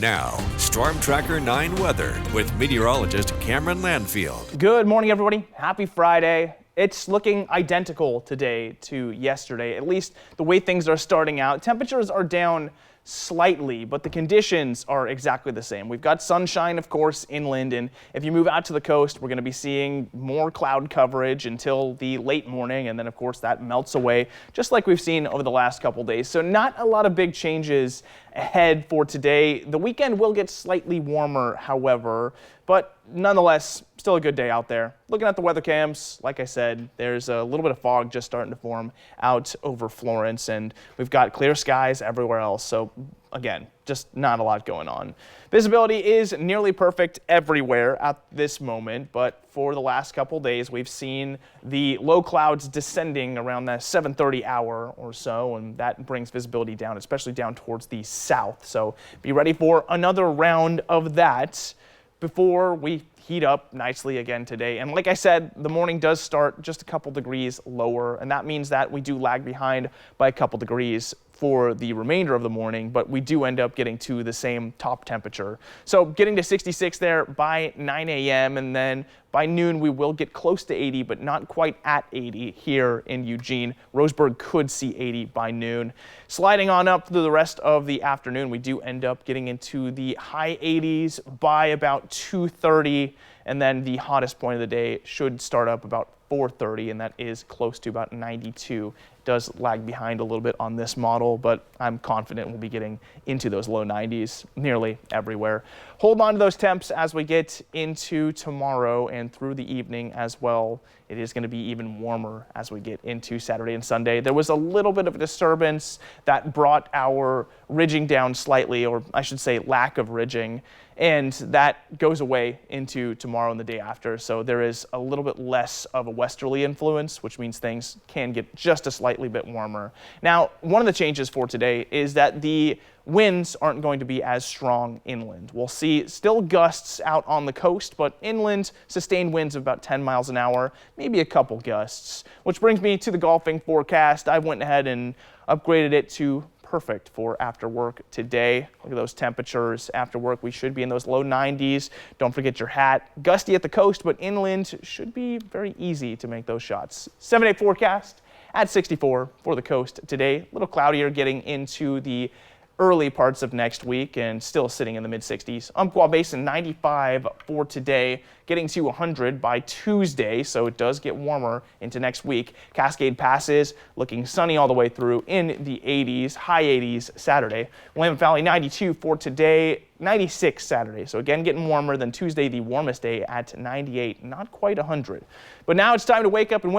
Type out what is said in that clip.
Now, Storm Tracker 9 weather with meteorologist Cameron Landfield. Good morning, everybody. Happy Friday. It's looking identical today to yesterday, at least the way things are starting out. Temperatures are down slightly, but the conditions are exactly the same. We've got sunshine, of course, inland, and if you move out to the coast, we're going to be seeing more cloud coverage until the late morning, and then, of course, that melts away, just like we've seen over the last couple days. So not a lot of big changes ahead for today. The weekend will get slightly warmer, however, but nonetheless, still a good day out there. Looking at the weather cams, like I said, there's a little bit of fog just starting to form out over Florence, and we've got clear skies everywhere else. So again, just not a lot going on. Visibility is nearly perfect everywhere at this moment, but for the last couple days, we've seen the low clouds descending around that 7:30 hour or so, and that brings visibility down, especially down towards the south. So be ready for another round of that before we heat up nicely again today. And like I said, the morning does start just a couple degrees lower, and that means that we do lag behind by a couple degrees for the remainder of the morning, but we do end up getting to the same top temperature. So getting to 66 there by 9 a.m. and then by noon we will get close to 80, but not quite at 80 here in Eugene. Roseburg could see 80 by noon. Sliding on up through the rest of the afternoon, we do end up getting into the high 80s by about 2:30, and then the hottest point of the day should start up about 4:30, and that is close to about 92. Does lag behind a little bit on this model, but I'm confident we'll be getting into those low 90s nearly everywhere. Hold on to those temps as we get into tomorrow and through the evening as well. It is going to be even warmer as we get into Saturday and Sunday. There was a little bit of a disturbance that brought our ridging down slightly, or I should say lack of ridging, and that goes away into tomorrow and the day after. So there is a little bit less of a westerly influence, which means things can get just a slightly bit warmer. Now, one of the changes for today is that the winds aren't going to be as strong inland. We'll see still gusts out on the coast, but inland sustained winds of about 10 miles an hour, maybe a couple gusts. Which brings me to the golfing forecast. I went ahead and upgraded it to perfect for after work today. Look at those temperatures. After work, we should be in those low 90s. Don't forget your hat. Gusty at the coast, but inland should be very easy to make those shots. 7-day forecast at 64 for the coast today. A little cloudier getting into the early parts of next week and still sitting in the mid-60s. Umpqua Basin 95 for today, getting to 100 by Tuesday, so it does get warmer into next week. Cascade Passes looking sunny all the way through in the 80s, high 80s Saturday. Willamette Valley 92 for today, 96 Saturday. So again, getting warmer than Tuesday, the warmest day at 98, not quite 100. But now it's time to wake up and